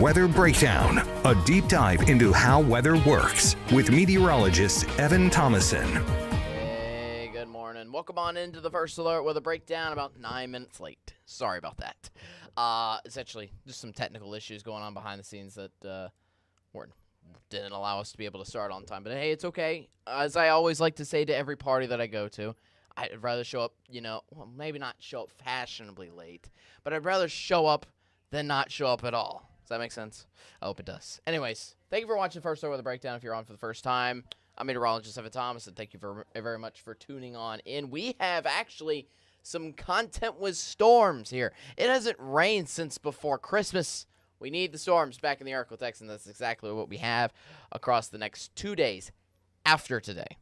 Weather Breakdown, a deep dive into how weather works with meteorologist Evan Thomason. Hey, good morning. Welcome on into the first alert with a breakdown about 9 minutes late. Sorry about that. Essentially, just some technical issues going on behind the scenes that didn't allow us to be able to start on time. But hey, it's okay. As I always like to say to every party that I go to, I'd rather show up, maybe not show up fashionably late, but I'd rather show up than not show up at all. Does that make sense? I hope it does. Anyways, thank you for watching First Alert with a Breakdown. If you're on for the first time, I'm meteorologist Evan Thomason. Thank you very much for tuning on in. We have actually some content with storms here. It hasn't rained since before Christmas. We need the storms back in the Arctic, and that's exactly what we have across the next 2 days after today.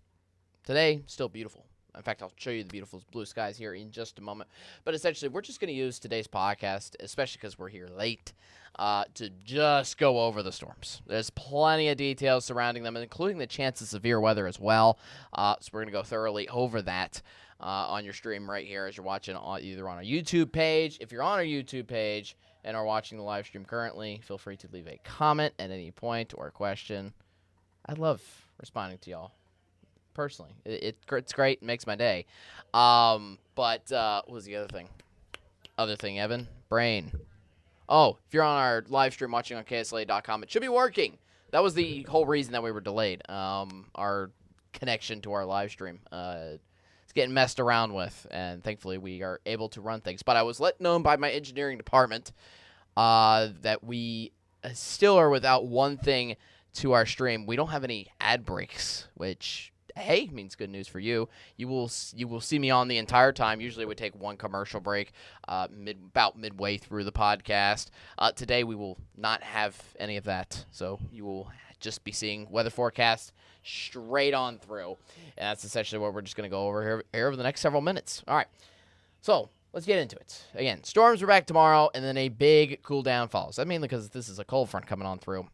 Today, still beautiful. In fact, I'll show you the beautiful blue skies here in just a moment. But essentially, we're just going to use today's podcast, especially because we're here late, to just go over the storms. There's plenty of details surrounding them, including the chance of severe weather as well. So we're going to go thoroughly over that on your stream right here as you're watching either on our YouTube page. If you're on our YouTube page and are watching the live stream currently, feel free to leave a comment at any point or a question. I love responding to y'all. Personally, it's great. It makes my day. But what was the other thing? Evan? Brain. Oh, if you're on our live stream watching on KSLA.com, it should be working. That was the whole reason that we were delayed. Our connection to our live stream. It's getting messed around with, and thankfully we are able to run things. But I was let known by my engineering department that we still are without one thing to our stream. We don't have any ad breaks, which... hey, means good news for you. You will see me on the entire time. Usually we take one commercial break about midway through the podcast. Today we will not have any of that, so you will just be seeing weather forecast straight on through. And that's essentially what we're just going to go over here over the next several minutes. All right, so let's get into it. Again, storms are back tomorrow, and then a big cool down follows. That mainly because this is a cold front coming on through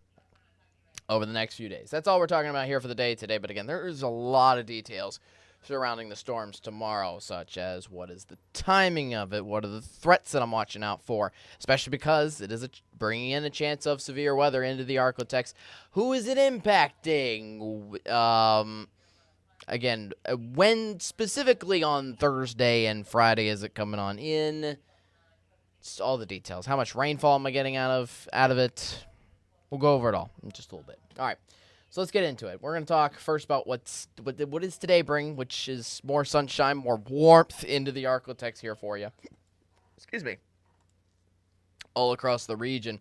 over the next few days. That's all we're talking about here for the day today. But again, there is a lot of details surrounding the storms tomorrow, such as what is the timing of it, what are the threats that I'm watching out for, especially because it is bringing in a chance of severe weather into the Arctic. Who is it impacting? Again, when specifically on Thursday and Friday is it coming on in? Just all the details. How much rainfall am I getting out of it? We'll go over it all in just a little bit. All right, so let's get into it. We're going to talk first about what does today bring, which is more sunshine, more warmth into the Arctic here for you. Excuse me. All across the region.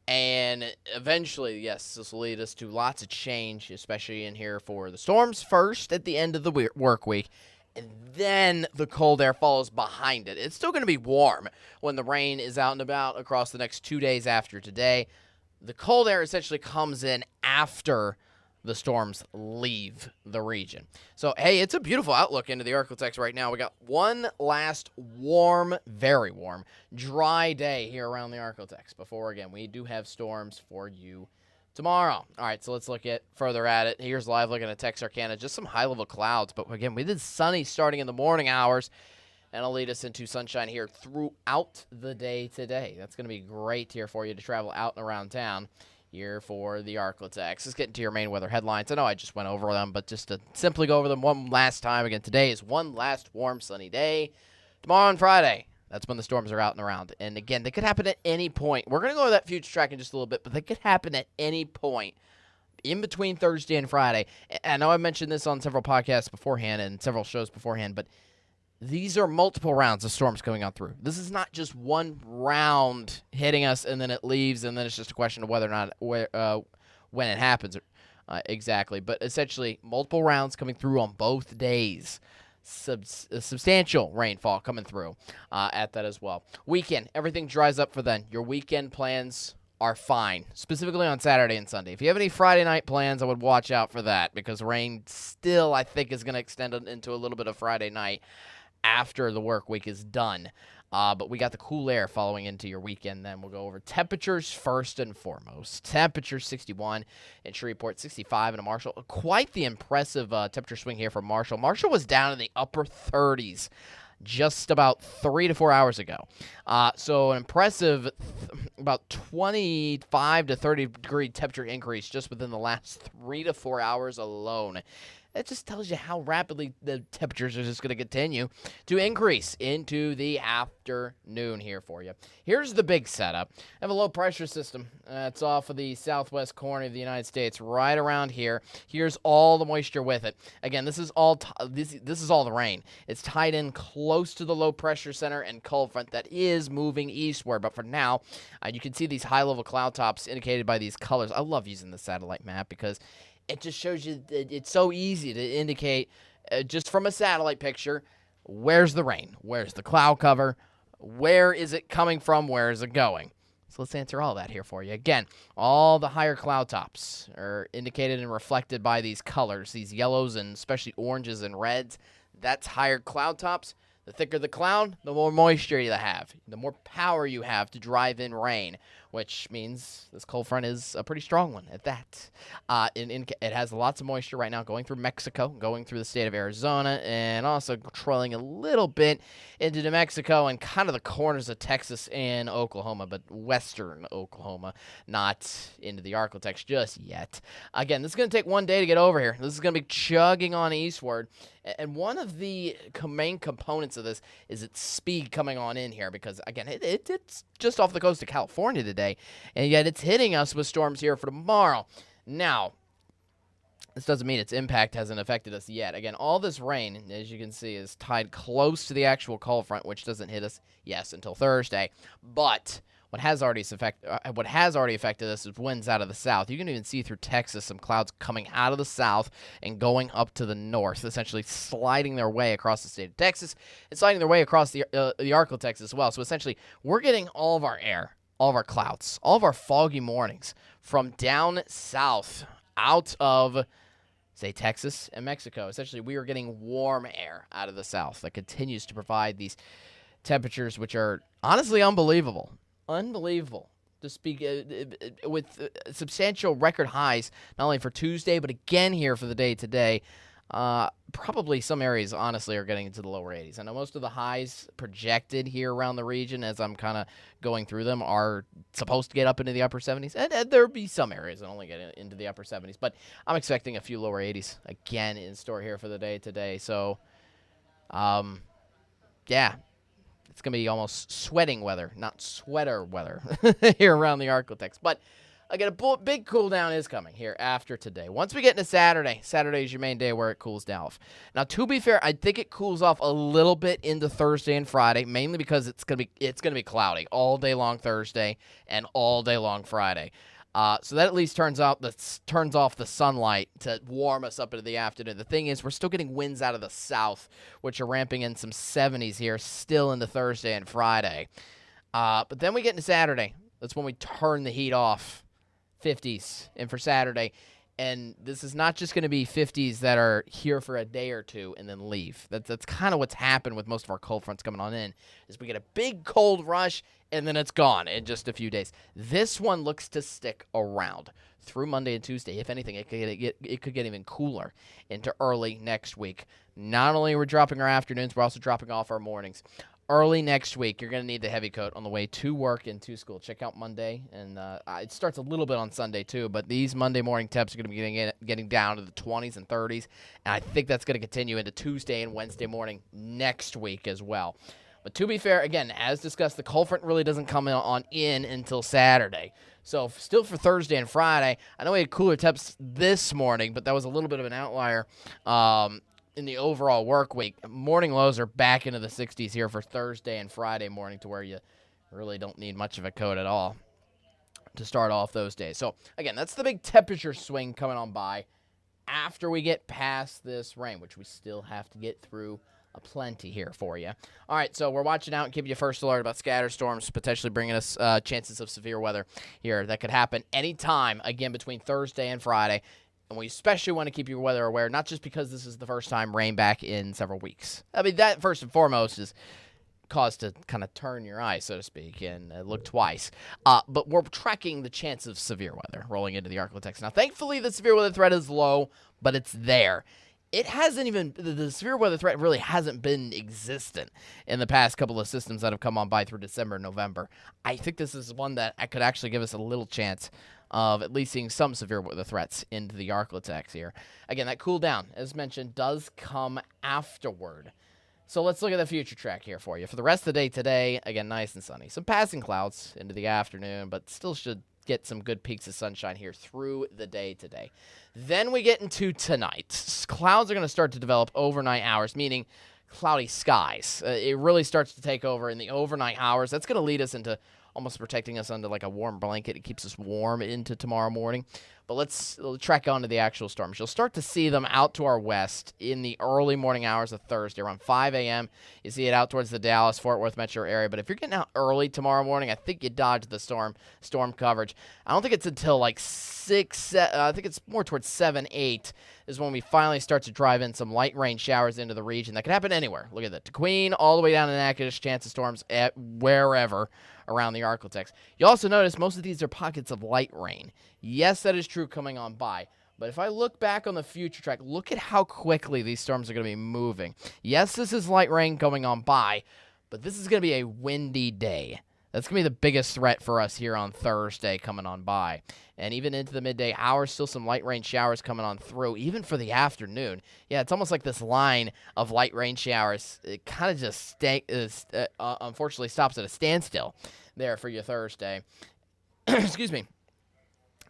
And eventually, yes, this will lead us to lots of change, especially in here for the storms first at the end of the work week. And then the cold air follows behind it. It's still going to be warm when the rain is out and about across the next 2 days after today. The cold air essentially comes in after the storms leave the region. So, hey, it's a beautiful outlook into the Arctic right now. We got one last warm, very warm, dry day here around the Arctic before, again, we do have storms for you tomorrow. All right, so let's look further at it. Here's live looking at Texarkana, just some high-level clouds. But, again, we did sunny starting in the morning hours. And it'll lead us into sunshine here throughout the day today. That's going to be great here for you to travel out and around town here for the Arctic. Let's get into your main weather headlines. I know I just went over them, but just to simply go over them one last time. Again, today is one last warm, sunny day. Tomorrow and Friday, that's when the storms are out and around. And again, they could happen at any point. We're going to go over that future track in just a little bit, but they could happen at any point in between Thursday and Friday. I know I mentioned this on several podcasts beforehand and several shows beforehand, but these are multiple rounds of storms coming on through. This is not just one round hitting us and then it leaves, and then it's just a question of whether or not when it happens exactly. But essentially, multiple rounds coming through on both days. Substantial rainfall coming through at that as well. Weekend, everything dries up for then. Your weekend plans are fine, specifically on Saturday and Sunday. If you have any Friday night plans, I would watch out for that because rain still, I think, is going to extend into a little bit of Friday night after the work week is done. But we got the cool air following into your weekend. Then we'll go over temperatures first and foremost. Temperatures 61 in Shreveport, 65 in Marshall. Quite the impressive temperature swing here for Marshall. Marshall was down in the upper 30s just about 3 to 4 hours ago. So an impressive about 25 to 30 degree temperature increase just within the last 3 to 4 hours alone. It just tells you how rapidly the temperatures are just going to continue to increase into the afternoon here for you. Here's the big setup. I have a low pressure system. It's off of the southwest corner of the United States, right around here. Here's all the moisture with it. Again, this is all this is all the rain. It's tied in close to the low pressure center and cold front that is moving eastward. But for now, you can see these high level cloud tops indicated by these colors. I love using the satellite map because it just shows you that it's so easy to indicate just from a satellite picture, where's the rain? Where's the cloud cover? Where is it coming from? Where is it going? So let's answer all that here for you. Again, all the higher cloud tops are indicated and reflected by these colors, these yellows and especially oranges and reds. That's higher cloud tops. The thicker the cloud, the more moisture you have, the more power you have to drive in rain, which means this cold front is a pretty strong one at that. It has lots of moisture right now going through Mexico, going through the state of Arizona, and also trailing a little bit into New Mexico and kind of the corners of Texas and Oklahoma, but western Oklahoma, not into the Arctic just yet. Again, this is going to take one day to get over here. This is going to be chugging on eastward. And one of the main components of this is its speed coming on in here because, again, it's just off the coast of California today, and yet it's hitting us with storms here for tomorrow. Now, this doesn't mean its impact hasn't affected us yet. Again, all this rain, as you can see, is tied close to the actual cold front, which doesn't hit us, yes, until Thursday. But what has already affected us is winds out of the south. You can even see through Texas some clouds coming out of the south and going up to the north, essentially sliding their way across the state of Texas and sliding their way across the Arctic as well. So essentially, we're getting all of our air, all of our clouds, all of our foggy mornings from down south out of, say, Texas and Mexico. Essentially, we are getting warm air out of the south that continues to provide these temperatures, which are honestly unbelievable. Unbelievable to speak with substantial record highs, not only for Tuesday, but again here for the day today. Probably some areas, honestly, are getting into the lower 80s. I know most of the highs projected here around the region, as I'm kind of going through them, are supposed to get up into the upper 70s. And there'll be some areas that only get into the upper 70s. But I'm expecting a few lower 80s again in store here for the day today. So, yeah. It's going to be almost sweating weather, not sweater weather here around the Arctic. But again, a big cool down is coming here after today. Once we get into Saturday, Saturday is your main day where it cools down off. Now, to be fair, I think it cools off a little bit into Thursday and Friday, mainly because it's going to be cloudy all day long Thursday and all day long Friday. So that at least turns off the sunlight to warm us up into the afternoon. The thing is, we're still getting winds out of the south, which are ramping in some 70s here, still into Thursday and Friday. But then we get into Saturday. That's when we turn the heat off, 50s, and for Saturday. And this is not just going to be 50s that are here for a day or two and then leave. That's kind of what's happened with most of our cold fronts coming on in, is we get a big cold rush, and then it's gone in just a few days. This one looks to stick around through Monday and Tuesday. If anything, it could get even cooler into early next week. Not only are we dropping our afternoons, we're also dropping off our mornings. Early next week, you're going to need the heavy coat on the way to work and to school. Check out Monday, and it starts a little bit on Sunday too, but these Monday morning temps are going to be getting down to the 20s and 30s, and I think that's going to continue into Tuesday and Wednesday morning next week as well. But to be fair, again, as discussed, the cold front really doesn't come in until Saturday. So still for Thursday and Friday, I know we had cooler temps this morning, but that was a little bit of an outlier. In the overall work week, morning lows are back into the 60s here for Thursday and Friday morning, to where you really don't need much of a coat at all to start off those days. So, again, that's the big temperature swing coming on by after we get past this rain, which we still have to get through plenty here for you. All right, so we're watching out and keeping you first alert about scatter storms, potentially bringing us chances of severe weather here that could happen anytime, again, between Thursday and Friday. And we especially want to keep your weather aware, not just because this is the first time rain back in several weeks. I mean, that first and foremost is cause to kind of turn your eye, so to speak, and look twice. But we're tracking the chance of severe weather rolling into the Arctic. Now, thankfully, the severe weather threat is low, but it's there. it hasn't even, the severe weather threat really hasn't been existent in the past couple of systems that have come on by through December and November. I think this is one that could actually give us a little chance of at least seeing some severe weather threats into the Arklatex here. Again, that cool down, as mentioned, does come afterward. So let's look at the future track here for you. For the rest of the day today, again, nice and sunny. Some passing clouds into the afternoon, but still should get some good peaks of sunshine here through the day today. Then we get into tonight. Clouds are going to start to develop overnight hours, meaning cloudy skies. It really starts to take over in the overnight hours. That's going to lead us into almost protecting us under like a warm blanket. It keeps us warm into tomorrow morning. But let's track on to the actual storms. You'll start to see them out to our west in the early morning hours of Thursday, around 5 a.m. You see it out towards the Dallas-Fort Worth metro area. But if you're getting out early tomorrow morning, I think you dodge the storm coverage. I don't think it's until like 6, I think it's more towards 7, 8 is when we finally start to drive in some light rain showers into the region. That could happen anywhere. Look at that. To Queen, all the way down to Natchitoches, chance of storms at wherever around the Arklatex. You also notice most of these are pockets of light rain. Yes, that is true coming on by. But if I look back on the future track, look at how quickly these storms are going to be moving. Yes, this is light rain going on by, but this is going to be a windy day. That's going to be the biggest threat for us here on Thursday coming on by. And even into the midday hours, still some light rain showers coming on through, even for the afternoon. Yeah, it's almost like this line of light rain showers, it kind of just unfortunately stops at a standstill there for your Thursday. Excuse me.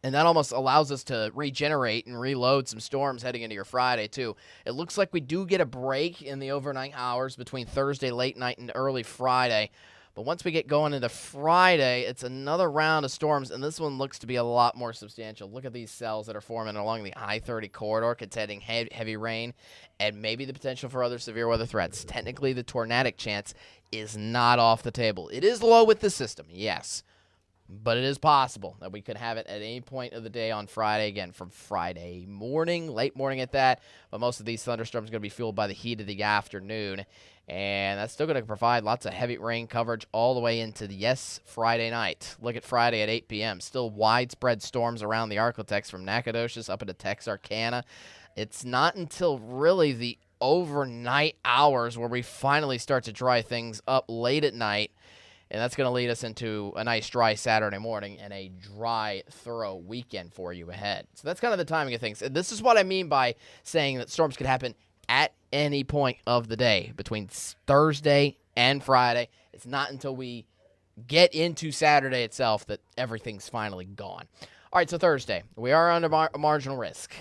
And that almost allows us to regenerate and reload some storms heading into your Friday, too. It looks like we do get a break in the overnight hours between Thursday late night and early Friday. But once we get going into Friday, it's another round of storms, and this one looks to be a lot more substantial. Look at these cells that are forming along the I-30 corridor, containing heavy rain, and maybe the potential for other severe weather threats. Technically, the tornadic chance is not off the table. It is low with the system, yes, but it is possible that we could have it at any point of the day on Friday, again, from Friday morning, late morning at that, but most of these thunderstorms are going to be fueled by the heat of the afternoon. And that's still going to provide lots of heavy rain coverage all the way into Friday night. Look at Friday at 8 p.m. Still widespread storms around the Arklatex from Nacogdoches up into Texarkana. It's not until really the overnight hours where we finally start to dry things up late at night. And that's going to lead us into a nice dry Saturday morning and a dry, thorough weekend for you ahead. So that's kind of the timing of things. And this is what I mean by saying that storms could happen at any point of the day between Thursday and Friday. It's not until we get into Saturday itself that everything's finally gone. All right, so Thursday, we are under marginal risk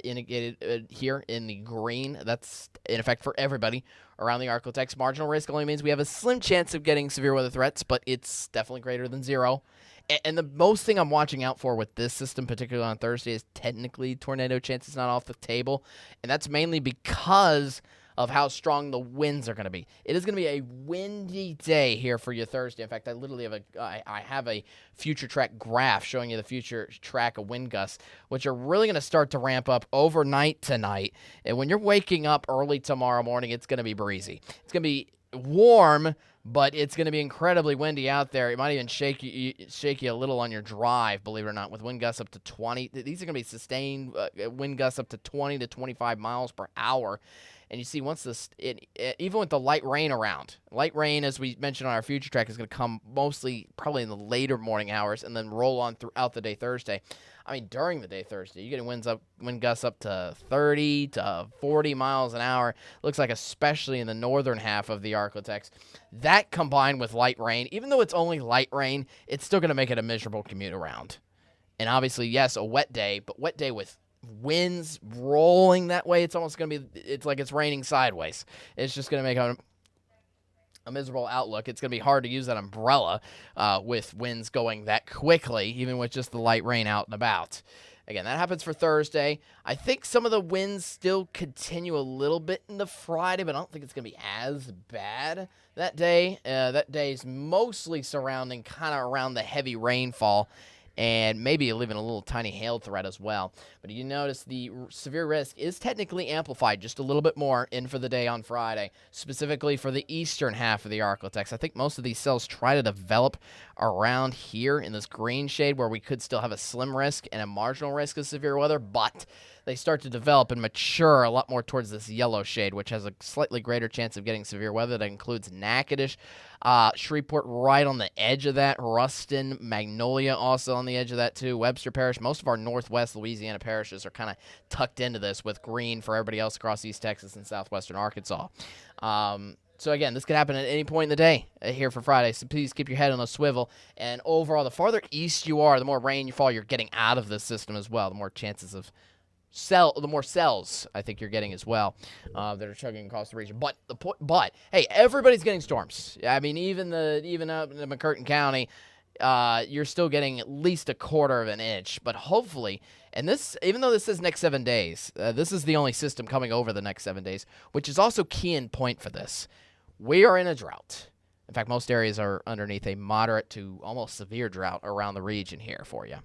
indicated here in the green. That's in effect for everybody around the Arklatex. Marginal risk only means we have a slim chance of getting severe weather threats, but it's definitely greater than 0. And the most thing I'm watching out for with this system, particularly on Thursday, is technically tornado chances not off the table. And that's mainly because of how strong the winds are going to be. It is going to be a windy day here for you Thursday. In fact, I literally have a future track graph showing you the future track of wind gusts, which are really going to start to ramp up overnight tonight. And when you're waking up early tomorrow morning, it's going to be breezy. It's going to be warm, but it's going to be incredibly windy out there. It might even shake you a little on your drive, believe it or not, with wind gusts up to 20. These are going to be sustained wind gusts up to 20 to 25 miles per hour. And you see, once even with the light rain around, light rain, as we mentioned on our future track, is going to come mostly probably in the later morning hours and then roll on throughout the day Thursday. I mean, during the day Thursday, you're getting wind gusts up to 30 to 40 miles an hour. Looks like especially in the northern half of the Arklatex. That combined with light rain, even though it's only light rain, it's still going to make it a miserable commute around. And obviously, yes, a wet day, but wet day with winds rolling that way, it's almost going to be, it's like it's raining sideways. It's just going to make a miserable outlook. It's going to be hard to use that umbrella with winds going that quickly, even with just the light rain out and about. Again, that happens for Thursday. I think some of the winds still continue a little bit into Friday, but I don't think it's going to be as bad that day. That day is mostly surrounding kind of around the heavy rainfall, and maybe even a little tiny hail threat as well. But you notice the severe risk is technically amplified just a little bit more in for the day on Friday, specifically for the eastern half of the Arklatex. I think most of these cells try to develop around here in this green shade where we could still have a slim risk and a marginal risk of severe weather, but they start to develop and mature a lot more towards this yellow shade, which has a slightly greater chance of getting severe weather. That includes Natchitoches, Shreveport right on the edge of that, Ruston, Magnolia also on the edge of that too, Webster Parish. Most of our northwest Louisiana parishes are kind of tucked into this with green for everybody else across East Texas and southwestern Arkansas. So, again, this could happen at any point in the day here for Friday, so please keep your head on a swivel. And overall, the farther east you are, the more rain you fall you're getting out of this system as well, the more chances of the more cells I think you're getting as well that are chugging across the region. But hey, everybody's getting storms. I mean, even up in McCurtain County, you're still getting at least a quarter of an inch. But hopefully, and this, even though this is next 7 days, this is the only system coming over the next 7 days, which is also key in point for this. We are in a drought. In fact, most areas are underneath a moderate to almost severe drought around the region here for you.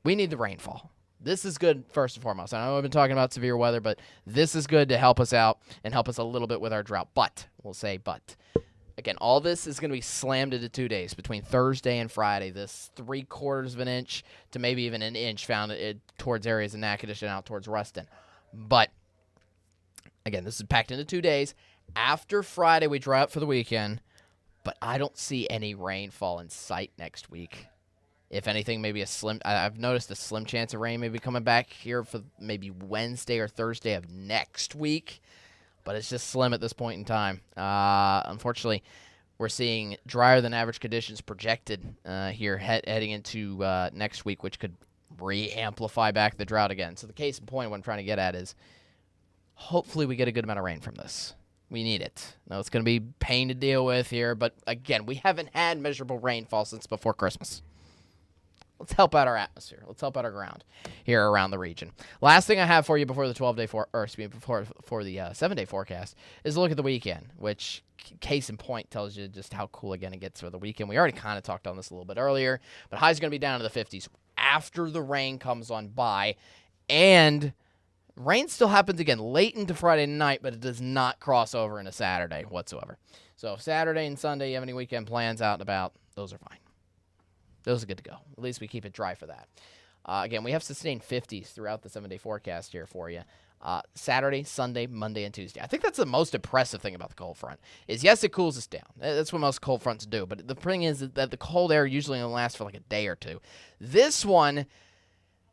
We need the rainfall. This is good, first and foremost. I know I've been talking about severe weather, but this is good to help us out and help us a little bit with our drought. But, again, all this is going to be slammed into 2 days between Thursday and Friday. This 3/4 of an inch to maybe even an inch found towards areas of Natchitoches and out towards Ruston. But, again, this is packed into 2 days. After Friday, we dry up for the weekend, but I don't see any rainfall in sight next week. If anything, maybe I've noticed a slim chance of rain maybe coming back here for maybe Wednesday or Thursday of next week, but it's just slim at this point in time. Unfortunately, we're seeing drier than average conditions projected here heading into next week, which could re-amplify back the drought again. So the case in point, what I'm trying to get at is hopefully we get a good amount of rain from this. We need it. Now, it's going to be pain to deal with here, but again, we haven't had measurable rainfall since before Christmas. Let's help out our atmosphere. Let's help out our ground here around the region. Last thing I have for you before the 12-day before the 7-day forecast is a look at the weekend, which case in point tells you just how cool again it gets for the weekend. We already kind of talked on this a little bit earlier, but highs are going to be down to the 50s after the rain comes on by, and rain still happens again late into Friday night, but it does not cross over into Saturday whatsoever. So if Saturday and Sunday you have any weekend plans out and about, those are fine. Those are good to go. At least we keep it dry for that. Again, we have sustained 50s throughout the 7-day forecast here for you. Saturday, Sunday, Monday, and Tuesday. I think that's the most impressive thing about the cold front is, yes, it cools us down. That's what most cold fronts do. But the thing is that the cold air usually only lasts for like a day or two. This one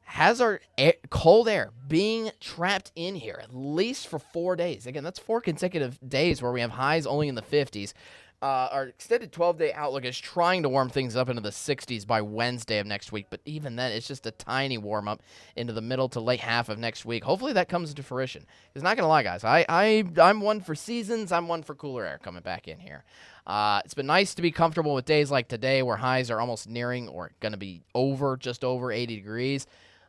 has our cold air being trapped in here at least for 4 days. Again, that's 4 consecutive days where we have highs only in the 50s. Our extended 12-day outlook is trying to warm things up into the 60s by Wednesday of next week, but even then, it's just a tiny warm-up into the middle to late half of next week. Hopefully that comes into fruition. Because not going to lie, guys, I'm one for seasons. I'm one for cooler air coming back in here. It's been nice to be comfortable with days like today where highs are almost nearing or going to be just over 80 degrees.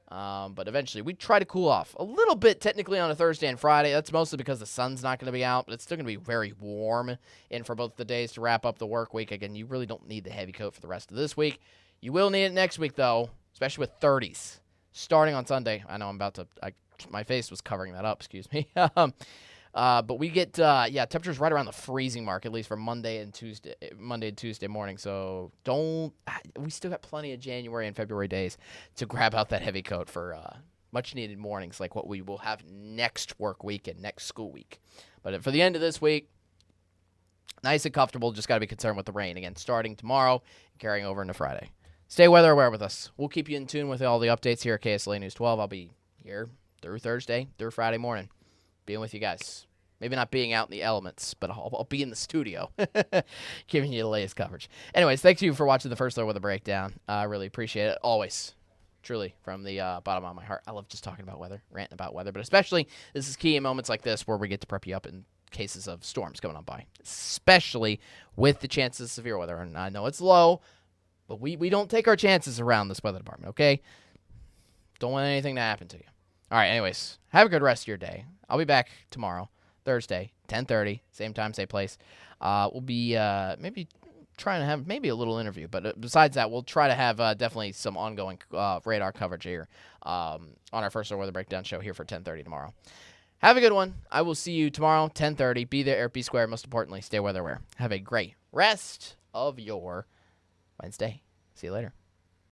But eventually, we try to cool off a little bit technically on a Thursday and Friday. That's mostly because the sun's not going to be out, but it's still going to be very warm in for both the days to wrap up the work week. Again, you really don't need the heavy coat for the rest of this week. You will need it next week, though, especially with 30s starting on Sunday. I know I'm about to my face was covering that up, excuse me. But we get, temperatures right around the freezing mark, at least for Monday and Tuesday morning. So we still got plenty of January and February days to grab out that heavy coat for much needed mornings like what we will have next work week and next school week. But for the end of this week, nice and comfortable. Just got to be concerned with the rain again, starting tomorrow and carrying over into Friday. Stay weather aware with us. We'll keep you in tune with all the updates here at KSLA News 12. I'll be here through Thursday, through Friday morning, being with you guys. Maybe not being out in the elements, but I'll be in the studio giving you the latest coverage. Anyways, thanks to you for watching the First Look with a Breakdown. I really appreciate it. Always, truly, from the bottom of my heart. I love just talking about weather, ranting about weather, but especially this is key in moments like this where we get to prep you up in cases of storms coming on by, especially with the chances of severe weather. And I know it's low, but we don't take our chances around this weather department, okay? Don't want anything to happen to you. All right, anyways, have a good rest of your day. I'll be back tomorrow, Thursday, 10:30, same time, same place. We'll be maybe trying to have maybe a little interview, but besides that, we'll try to have definitely some ongoing radar coverage here on our First Look Weather Breakdown show here for 10:30 tomorrow. Have a good one. I will see you tomorrow, 10:30. Be there, be square. Most importantly, stay weather aware. Have a great rest of your Wednesday. See you later.